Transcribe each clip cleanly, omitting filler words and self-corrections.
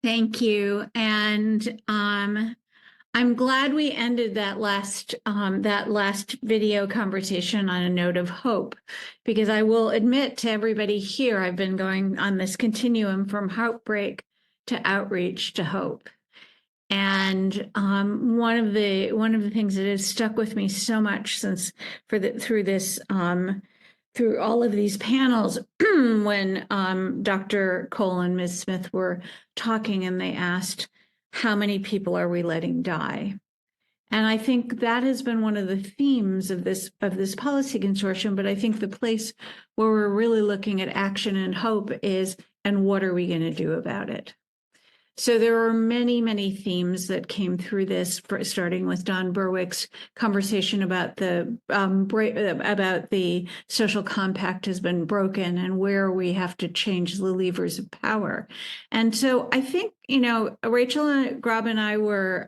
Thank you. And I'm glad we ended that last video conversation on a note of hope, because I will admit to everybody here, I've been going on this continuum from heartbreak to outreach to hope. And one of the things that has stuck with me so much since through all of these panels when Dr. Cole and Ms. Smith were talking, and they asked, how many people are we letting die? And I think that has been one of the themes of this policy consortium. But I think the place where we're really looking at action and hope is, and what are we going to do about it? So there are many, many themes that came through this, starting with Don Berwick's conversation about the social compact has been broken and where we have to change the levers of power. And so I think, Rachel and Grob and I were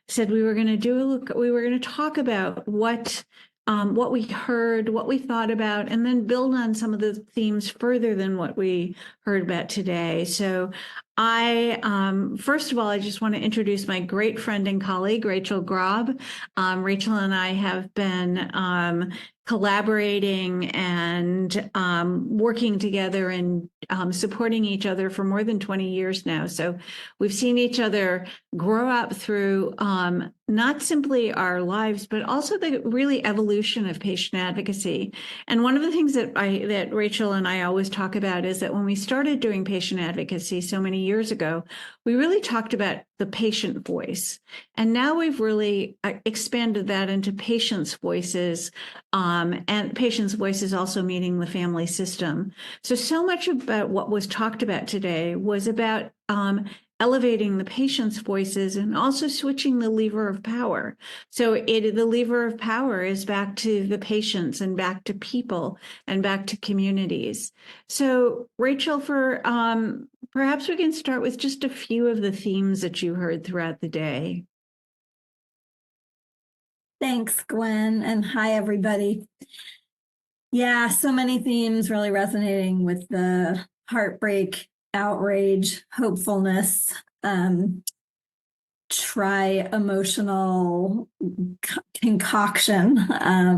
said we were going to talk about what we heard, what we thought about, and then build on some of the themes further than what we heard about today. So first of all, I just want to introduce my great friend and colleague, Rachel Grob. Rachel and I have been collaborating and working together and supporting each other for more than 20 years now. So we've seen each other grow up through not simply our lives, but also the really evolution of patient advocacy. And one of the things that Rachel and I always talk about is that when we started doing patient advocacy so many years ago, we really talked about the patient voice. And now we've really expanded that into patients' voices, and patients' voices also meaning the family system. So much about what was talked about today was about elevating the patient's voices and also switching the lever of power. So the lever of power is back to the patients and back to people and back to communities. So Rachel, perhaps we can start with just a few of the themes that you heard throughout the day. Thanks, Gwen, and hi, everybody. Yeah, so many themes really resonating with the heartbreak, outrage, hopefulness, tri-emotional concoction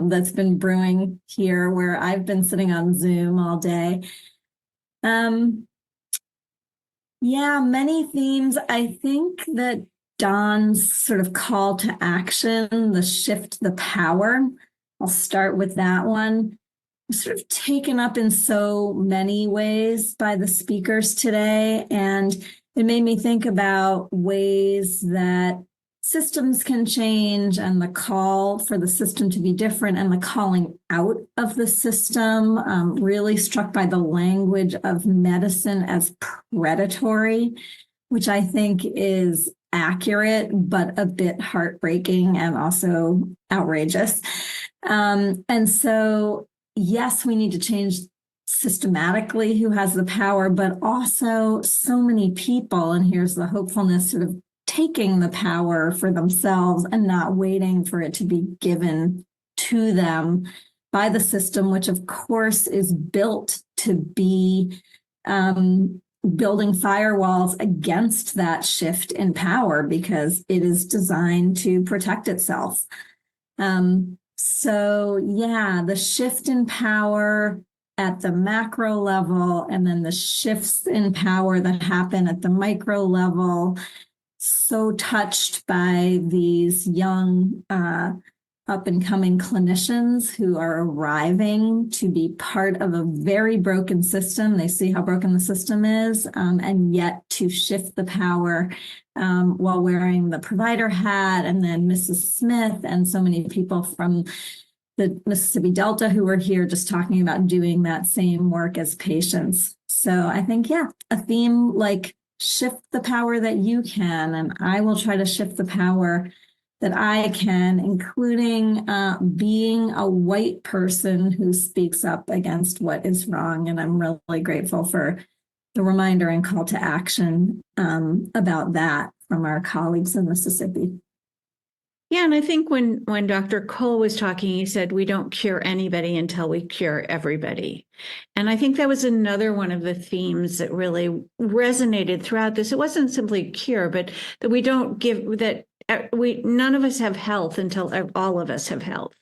that's been brewing here, where I've been sitting on Zoom all day. Yeah, many themes. I think that Don's sort of call to action, the shift, the power, I'll start with that one, sort of taken up in so many ways by the speakers today. And it made me think about ways that systems can change and the call for the system to be different and the calling out of the system. Really struck by the language of medicine as predatory, which I think is accurate, but a bit heartbreaking and also outrageous. And so, yes, we need to change systematically who has the power, but also so many people, and here's the hopefulness, sort of taking the power for themselves and not waiting for it to be given to them by the system, which of course is built to be building firewalls against that shift in power because it is designed to protect itself. So yeah, the shift in power at the macro level, and then the shifts in power that happen at the micro level, so touched by these young up-and-coming clinicians who are arriving to be part of a very broken system. They see how broken the system is, and yet to shift the power while wearing the provider hat, and then Mrs. Smith and so many people from the Mississippi Delta who were here just talking about doing that same work as patients. So I think, yeah, a theme like shift the power that you can, and I will try to shift the power that I can, including being a white person who speaks up against what is wrong. And I'm really grateful for the reminder and call to action about that from our colleagues in Mississippi. Yeah, and I think when Dr. Cole was talking, he said we don't cure anybody until we cure everybody. And I think that was another one of the themes that really resonated throughout this. It wasn't simply cure, but that we don't give that we none of us have health until all of us have health.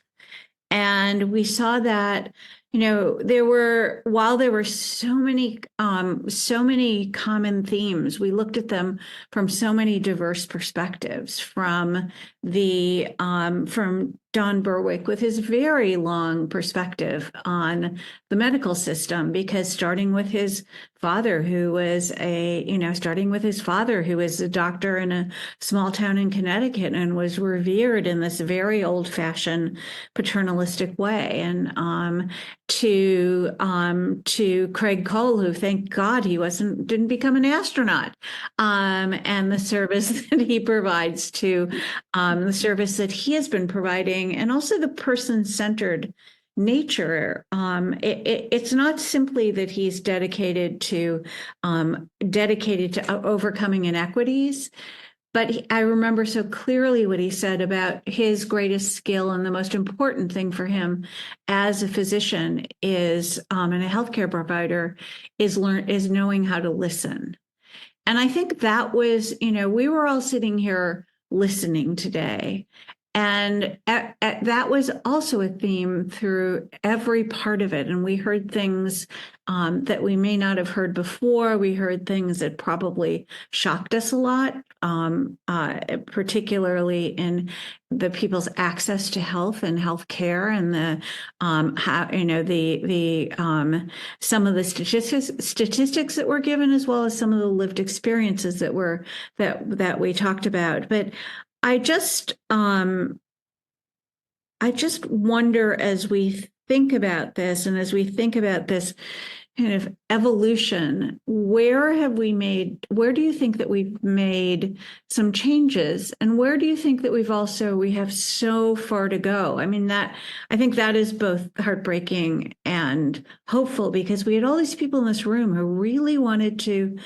And we saw that, while there were so many common themes, we looked at them from so many diverse perspectives, from Don Berwick with his very long perspective on the medical system, because starting with his father, who was a doctor in a small town in Connecticut and was revered in this very old fashioned paternalistic way, and to Craig Cole, who thank God he didn't become an astronaut, and the service that he provides to the service that he has been providing, and also the person-centered nature. It's not simply that he's dedicated to overcoming inequities, but I remember so clearly what he said about his greatest skill and the most important thing for him as a physician and a healthcare provider is knowing how to listen. And I think that was, we were all sitting here listening today. And that was also a theme through every part of it. And we heard things that we may not have heard before. We heard things that probably shocked us a lot, particularly in the people's access to health and health care, and some of the statistics that were given, as well as some of the lived experiences that we talked about. But I just wonder, as we think about this, and as we think about this kind of evolution, where do you think that we've made some changes, and where do you think that we have so far to go? I mean, I think that is both heartbreaking and hopeful, because we had all these people in this room who really wanted to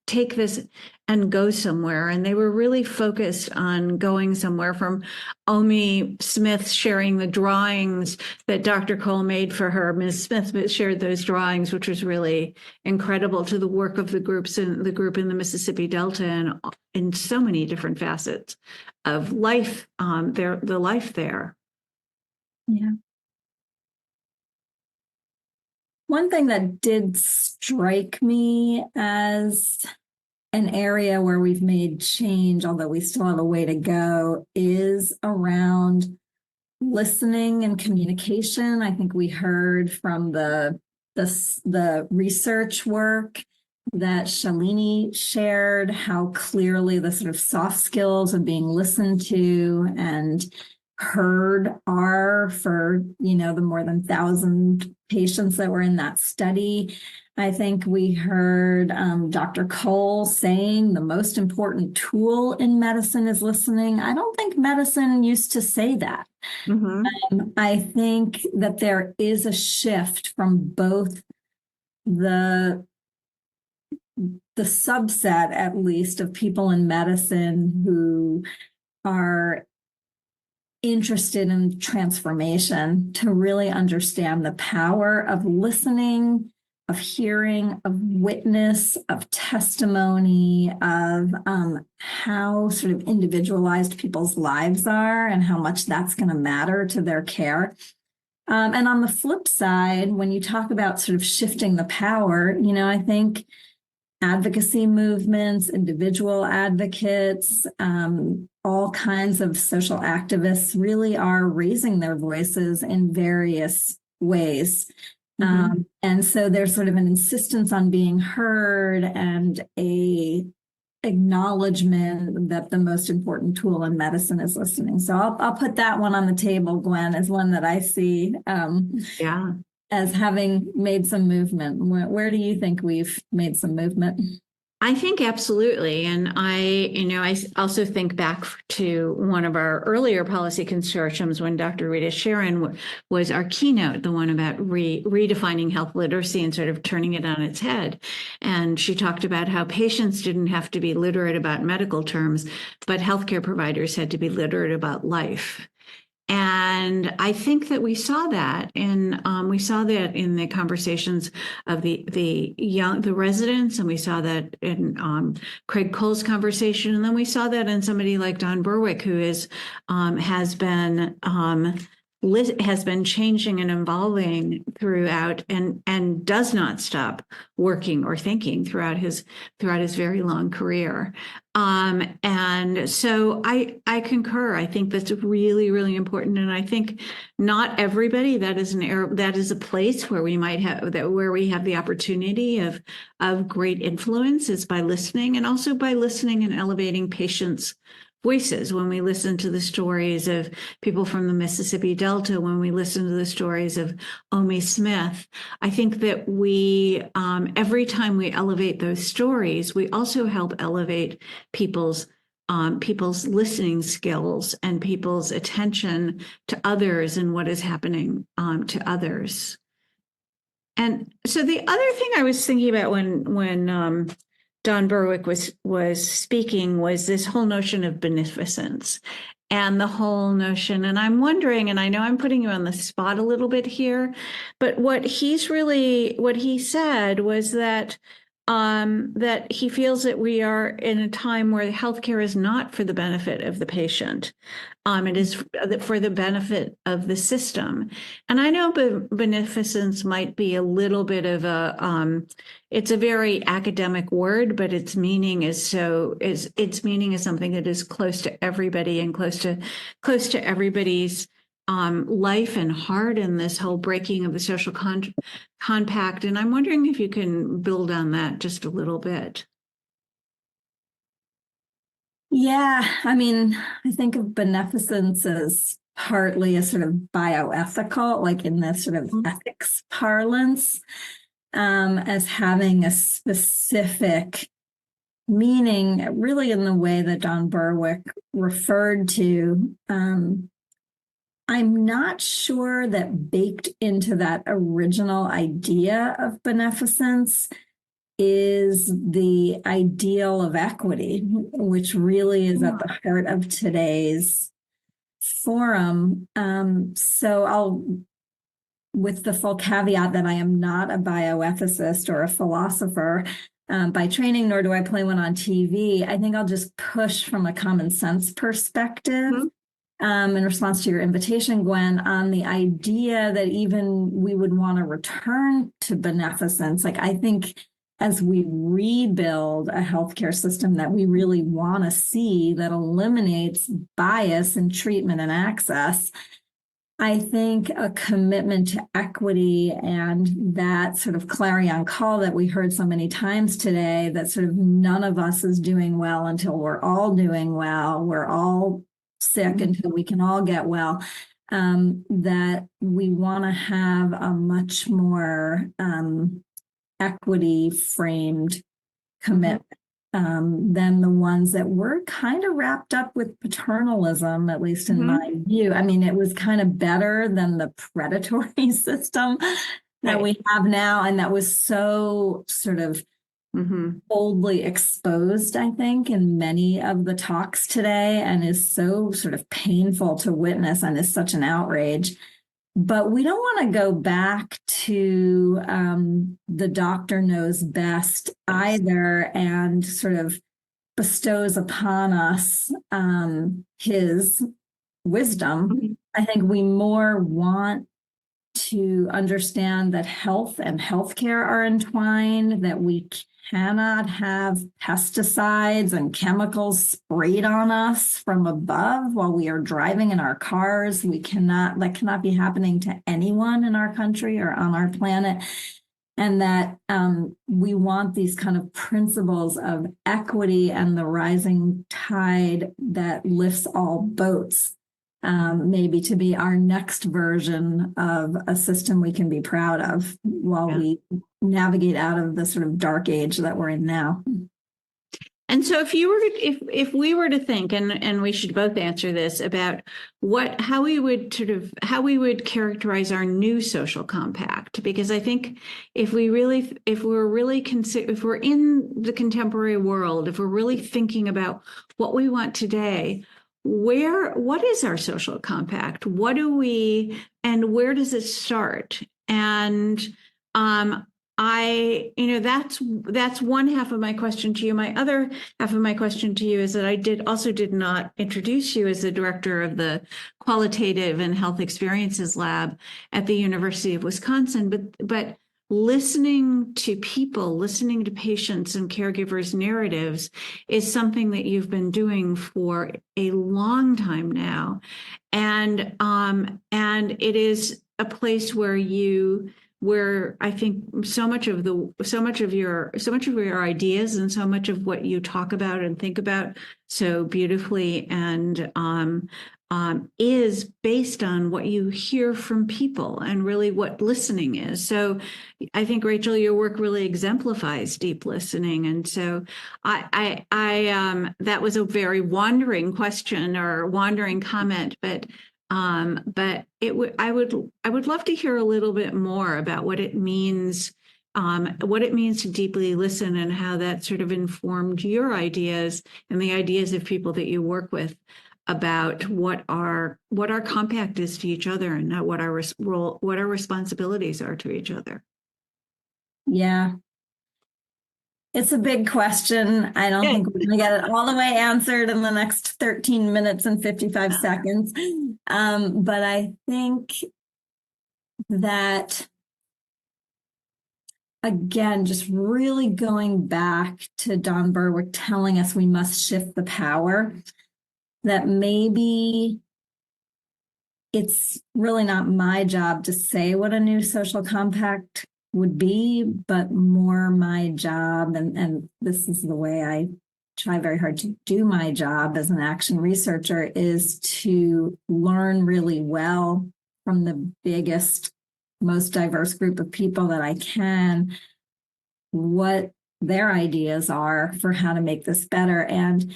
take this and go somewhere, and they were really focused on going somewhere, from Omi Smith sharing the drawings that Dr. Cole made for her. Ms. Smith shared those drawings, which was really incredible, to the work of the group in the Mississippi Delta, and in so many different facets of life, the life there. Yeah. One thing that did strike me as an area where we've made change, although we still have a way to go, is around listening and communication. I think we heard from the research work that Shalini shared, how clearly the sort of soft skills of being listened to and heard are for, the more than 1,000 patients that were in that study. I think we heard Dr. Cole saying the most important tool in medicine is listening. I don't think medicine used to say that. Mm-hmm. I think that there is a shift from both the subset, at least, of people in medicine who are interested in transformation, to really understand the power of listening, of hearing, of witness, of testimony, of how sort of individualized people's lives are and how much that's going to matter to their care. And on the flip side, when you talk about sort of shifting the power, I think advocacy movements, individual advocates, all kinds of social activists really are raising their voices in various ways. Mm-hmm. And so there's sort of an insistence on being heard, and a acknowledgement that the most important tool in medicine is listening. So I'll put that one on the table, Gwen, as one that I see as having made some movement. Where do you think we've made some movement? I think absolutely. And I also think back to one of our earlier policy consortiums when Dr. Rita Sharon was our keynote, the one about redefining health literacy and sort of turning it on its head. And she talked about how patients didn't have to be literate about medical terms, but healthcare providers had to be literate about life. And I think that we saw that in the conversations of the residents, and we saw that in Craig Cole's conversation, and then we saw that in somebody like Don Berwick, who has been changing and evolving throughout, and does not stop working or thinking throughout his very long career. And so I concur. I think that's really, really important. And I think not everybody, that is a place where we have the opportunity of great influence, is by listening, and also by listening and elevating patients' voices. When we listen to the stories of people from the Mississippi Delta, when we listen to the stories of Omi Smith, I think that every time we elevate those stories, we also help elevate people's listening skills and people's attention to others and what is happening to others. And so the other thing I was thinking about when Don Berwick was speaking was this whole notion of beneficence, and the whole notion. And I'm wondering, and I know I'm putting you on the spot a little bit here, but what he said was that that he feels that we are in a time where healthcare is not for the benefit of the patient. It is for the benefit of the system. And I know beneficence might be a little bit of it's a very academic word, but its meaning is something that is close to everybody and close to everybody's life and heart in this whole breaking of the social compact. And I'm wondering if you can build on that just a little bit. Yeah, I mean, I think of beneficence as partly a sort of bioethical, like in the sort of ethics parlance, as having a specific meaning, really in the way that Don Berwick referred to. I'm not sure that baked into that original idea of beneficence is the ideal of equity, which really is at the heart of today's forum. With the full caveat that I am not a bioethicist or a philosopher by training, nor do I play one on TV, I think I'll just push from a common sense perspective. In response to your invitation, Gwen, on the idea that even we would want to return to beneficence. Like, I think as we rebuild a healthcare system that we really want to see that eliminates bias in treatment and access, I think a commitment to equity and that sort of clarion call that we heard so many times today, that sort of none of us is doing well until we're all doing well, we're all sick until we can all get well, that we want to have a much more equity framed commitment than the ones that were kind of wrapped up with paternalism, at least in my view. I mean, it was kind of better than the predatory system that we have now, and that was so sort of boldly exposed, I think, in many of the talks today, and is so sort of painful to witness and is such an outrage. But we don't want to go back to the doctor knows best either, and sort of bestows upon us his wisdom. I think we more want to understand that health and healthcare are entwined, that we cannot have pesticides and chemicals sprayed on us from above while we are driving in our cars. That cannot be happening to anyone in our country or on our planet. And that we want these kind of principles of equity and the rising tide that lifts all boats, maybe to be our next version of a system we can be proud of while we navigate out of the sort of dark age that we're in now. And so if we were to think, and we should both answer this, about how we would characterize our new social compact, because I think if we're in the contemporary world, if we're really thinking about what we want today, what is our social compact? And where does it start? And that's one half of my question to you. My other half of my question to you is that I did not introduce you as the director of the Qualitative and Health Experiences Lab at the University of Wisconsin, but listening to people, listening to patients and caregivers' narratives is something that you've been doing for a long time now. And it is a place where I think so much of your ideas and so much of what you talk about and think about so beautifully and is based on what you hear from people and really what listening is. So I think, Rachel, your work really exemplifies deep listening. And so that was a very wandering question or wandering comment, but I would love to hear a little bit more about what it means to deeply listen and how that sort of informed your ideas and the ideas of people that you work with about what our compact is to each other and what our responsibilities are to each other. Yeah. It's a big question. I don't think we're going to get it all the way answered in the next 13 minutes and 55 seconds. But I think that, again, just really going back to Don Berwick telling us we must shift the power, that maybe it's really not my job to say what a new social compact would be, but more my job, and this is the way I try very hard to do my job as an action researcher, is to learn really well from the biggest, most diverse group of people that I can, what their ideas are for how to make this better. And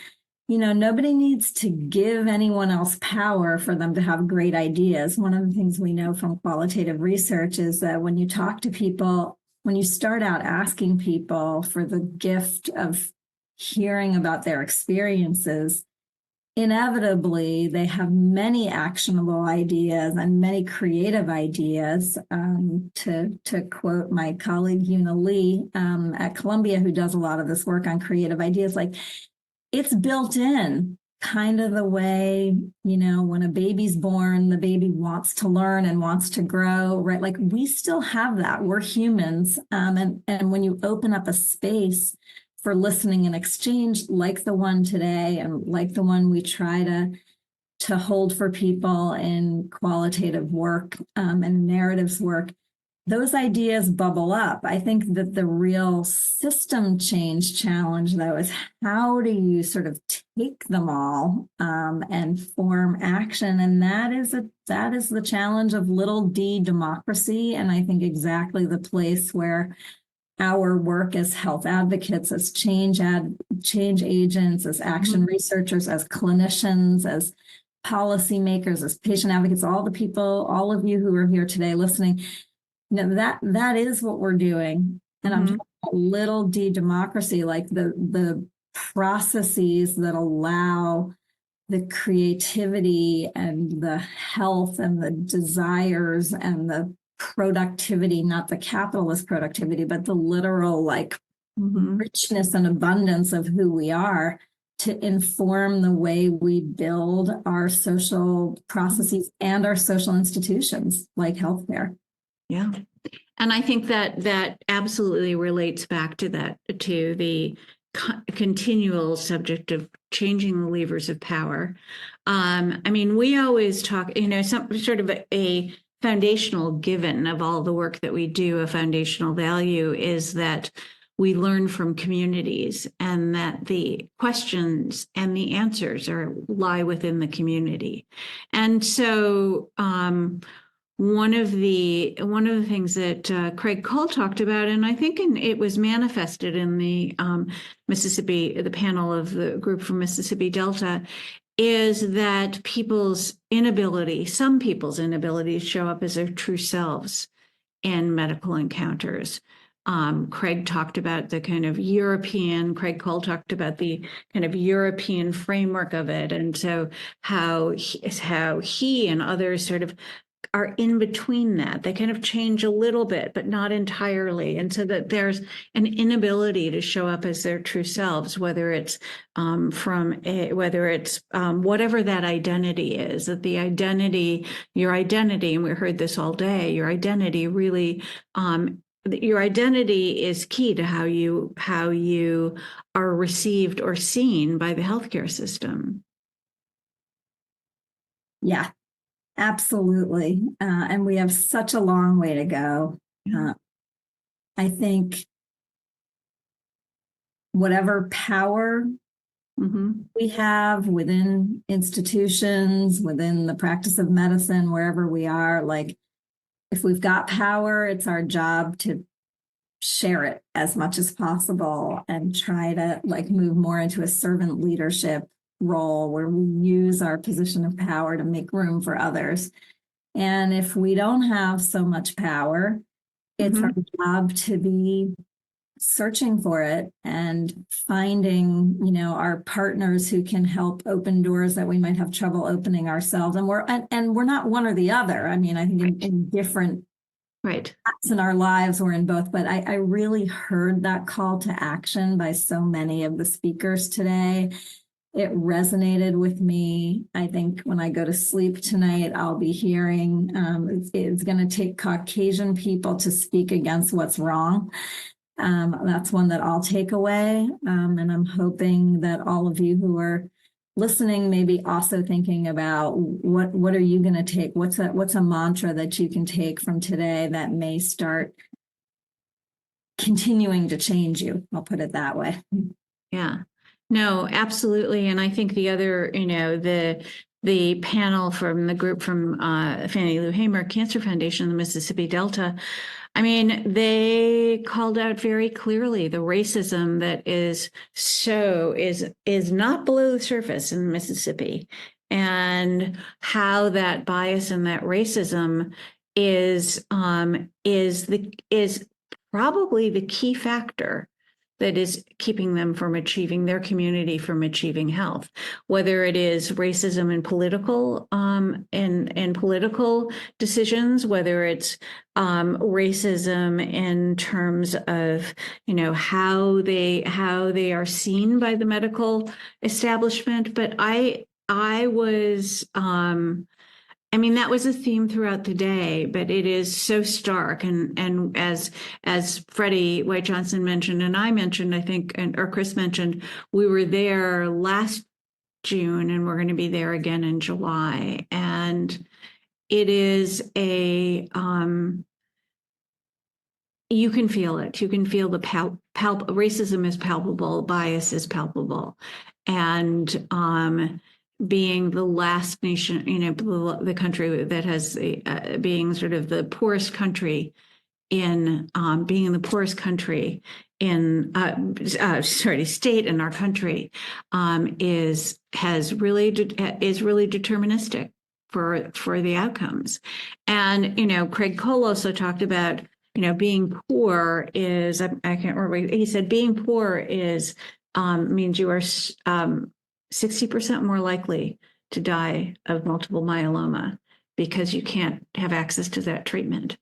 nobody needs to give anyone else power for them to have great ideas. One of the things we know from qualitative research is that when you talk to people, when you start out asking people for the gift of hearing about their experiences, inevitably they have many actionable ideas and many creative ideas. To quote my colleague Una Lee at Columbia, who does a lot of this work on creative ideas, like, it's built in, kind of the way, when a baby's born, the baby wants to learn and wants to grow, right? Like, we still have that. We're humans. And when you open up a space for listening and exchange, like the one today, and like the one we try to hold for people in qualitative work and narratives work, those ideas bubble up. I think that the real system change challenge, though, is how do you sort of take them all and form action? And that is the challenge of little d democracy. And I think exactly the place where our work as health advocates, as change agents, as action researchers, as clinicians, as policymakers, as patient advocates, all the people, all of you who are here today listening, that is what we're doing. And I'm talking about little d democracy, like the processes that allow the creativity and the health and the desires and the productivity, not the capitalist productivity, but the literal richness and abundance of who we are, to inform the way we build our social processes and our social institutions like healthcare. Yeah. And I think that absolutely relates back to the continual subject of changing the levers of power. We always talk, some sort of a foundational given of all the work that we do, a foundational value is that we learn from communities, and that the questions and the answers lie within the community. And so one of the things that Craig Cole talked about, and I think it was manifested in the the panel of the group from Mississippi Delta, is that some people's inability to show up as their true selves in medical encounters. Craig talked about Craig Cole talked about the kind of European framework of it. And so how he and others sort of are in between that. They kind of change a little bit, but not entirely. And so that there's an inability to show up as their true selves, whether it's whatever that identity is, that your identity, and we heard this all day, your identity really, your identity is key to how you are received or seen by the healthcare system. Yeah, absolutely. And we have such a long way to go. I think whatever power we have within institutions, within the practice of medicine, wherever we are, like, if we've got power, it's our job to share it as much as possible and try to move more into a servant leadership role where we use our position of power to make room for others. And if we don't have so much power, it's our job to be searching for it and finding, our partners who can help open doors that we might have trouble opening ourselves. And we're not one or the other. I mean, I think in different acts in our lives, we're in both. But I really heard that call to action by so many of the speakers today. It resonated with me. I think when I go to sleep tonight, I'll be hearing it's going to take Caucasian people to speak against what's wrong. That's one that I'll take away. And I'm hoping that all of you who are listening may be also thinking about what are you going to take? What's a mantra that you can take from today that may start continuing to change you? I'll put it that way. Yeah. No, absolutely. And I think the other, the panel from the group from Fannie Lou Hamer Cancer Foundation, the Mississippi Delta, I mean, they called out very clearly the racism that is not below the surface in Mississippi, and how that bias and that racism is probably the key factor that is keeping them from achieving their community, from achieving health, whether it is racism in political and political decisions, whether it's racism in terms of how they are seen by the medical establishment. But I mean, that was a theme throughout the day, but it is so stark. And as Freddie White Johnson mentioned, and I mentioned, I think, or Chris mentioned, we were there last June, and we're going to be there again in July. And it is you can feel it. You can feel the racism is palpable, bias is palpable, and being the last nation, the country that has being sort of the poorest country in being in the poorest country in state in our country is really deterministic for the outcomes. And Craig Cole also talked about being poor is, I can't remember, he said being poor is means you are 60% more likely to die of multiple myeloma because you can't have access to that treatment.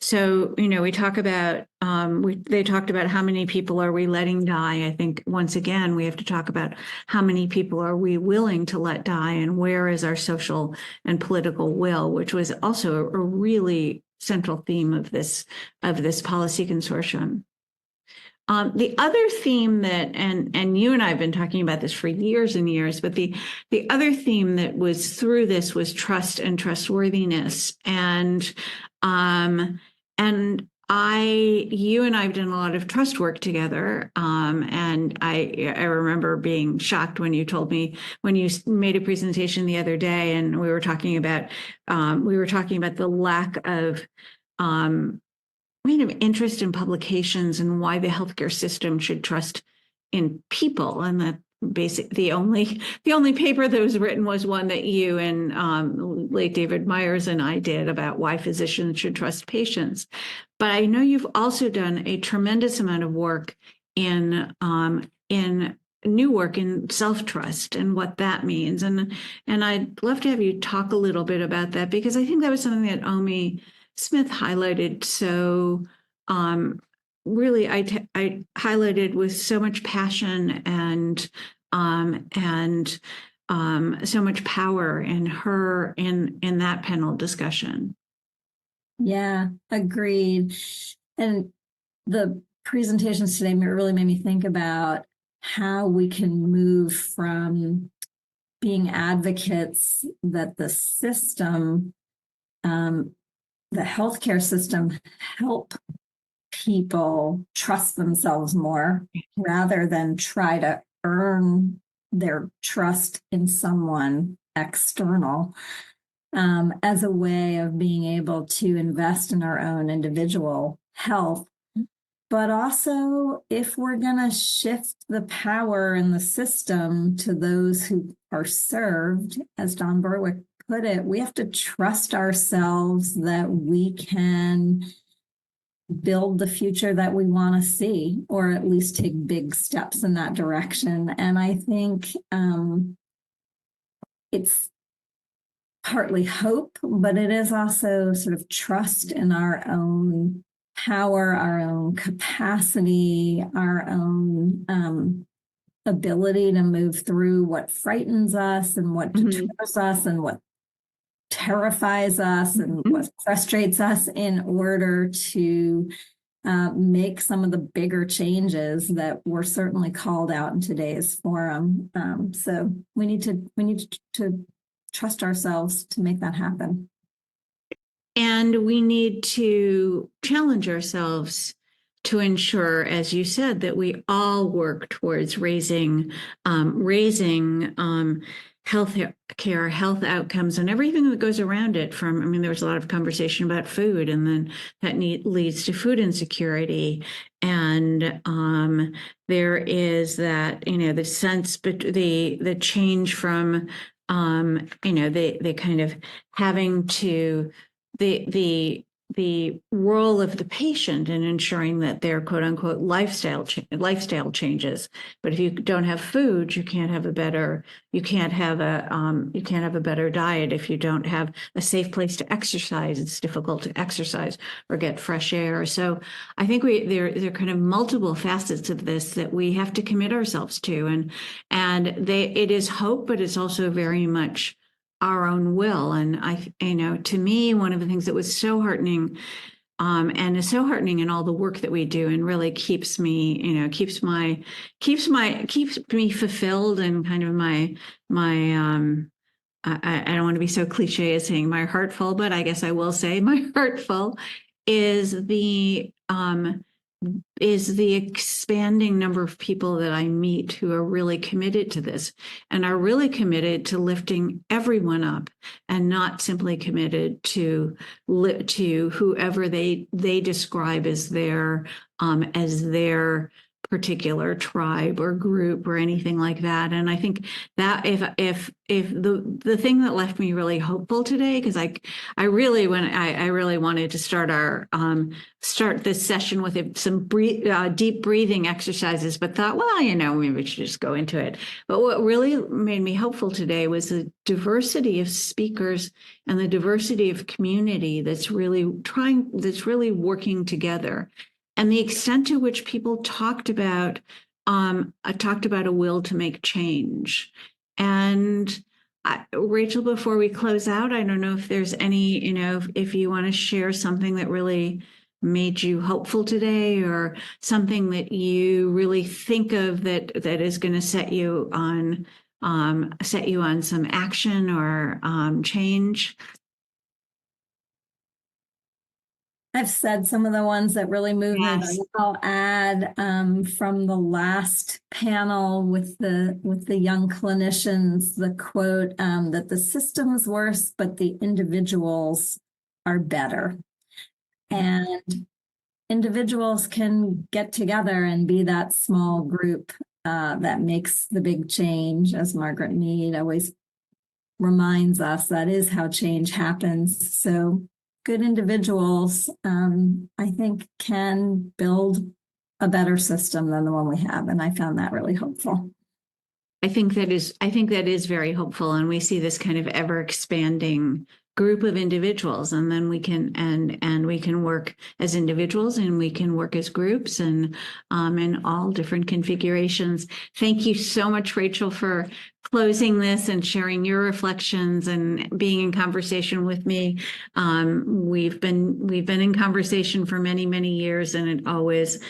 So, we talk about, they talked about how many people are we letting die. I think once again, we have to talk about how many people are we willing to let die, and where is our social and political will, which was also a really central theme of this policy consortium. The other theme that, and you and I have been talking about this for years and years, but the other theme that was through this was trust and trustworthiness. And you and I have done a lot of trust work together, and I remember being shocked when you told me when you made a presentation the other day, and we were talking about the lack of kind of interest in publications and why the healthcare system should trust in people, and that the only paper that was written was one that you and late David Myers and I did about why physicians should trust patients. But I know you've also done a tremendous amount of work in new work in self-trust and what that means. And I'd love to have you talk a little bit about that, because I think that was something that Omi Smith highlighted so really I highlighted with so much passion and so much power in her in that panel discussion. Yeah, agreed. And the presentations today really made me think about how we can move from being advocates that the system, the healthcare system, help people trust themselves more rather than try to earn their trust in someone external, as a way of being able to invest in our own individual health. But also, if we're going to shift the power in the system to those who are served, as Don Berwick put it, we have to trust ourselves that we can build the future that we want to see, or at least take big steps in that direction. And I think it's partly hope, but it is also sort of trust in our own power, our own capacity, our own ability to move through what frightens us and what deters us and what terrifies us and what frustrates us, in order to make some of the bigger changes that were certainly called out in today's forum. So we need to trust ourselves to make that happen. And we need to challenge ourselves to ensure, as you said, that we all work towards raising health care, health outcomes, and everything that goes around it. There was a lot of conversation about food, and then that leads to food insecurity. And there is that, the sense, but the change from, the kind of having to, the role of the patient in ensuring that their quote unquote lifestyle changes. But if you don't have food, you can't have a better diet. If you don't have a safe place to exercise, it's difficult to exercise or get fresh air. So I think there are kind of multiple facets of this that we have to commit ourselves to, and it is hope, but it's also very much our own will. And to me, one of the things that was so heartening, and is so heartening in all the work that we do, and really keeps me fulfilled, and kind of my I don't want to be so cliche as saying my heart full, but I guess I will say my heart full, is the expanding number of people that I meet who are really committed to this, and are really committed to lifting everyone up, and not simply committed to whoever they describe as their particular tribe or group or anything like that. And I think that if the thing that left me really hopeful today, because I really wanted to start this session with some deep breathing exercises, but thought, well, maybe we should just go into it. But what really made me hopeful today was the diversity of speakers and the diversity of community that's really working together. And the extent to which people talked about a will to make change. And Rachel, before we close out, I don't know if there's any, if you want to share something that really made you hopeful today, or something that you really think of that is going to set you on some action or change. I've said some of the ones that really move me, Yes. but I'll add from the last panel with the young clinicians, the quote that the system's worse, but the individuals are better. And individuals can get together and be that small group that makes the big change, as Margaret Mead always reminds us, that is how change happens. So good individuals, I think, can build a better system than the one we have. And I found that really hopeful. I think that is very hopeful, and we see this kind of ever expanding group of individuals, and then we can we can work as individuals, and we can work as groups, and in all different configurations. Thank you so much, Rachel, for closing this and sharing your reflections and being in conversation with me. We've been in conversation for many years, and I always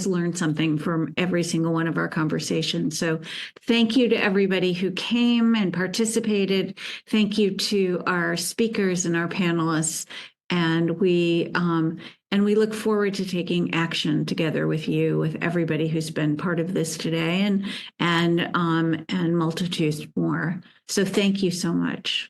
learn something from every single one of our conversations. So thank you to everybody who came and participated. Thank you to our speakers and our panelists. And we look forward to taking action together with you, with everybody who's been part of this today, and multitudes more. So thank you so much.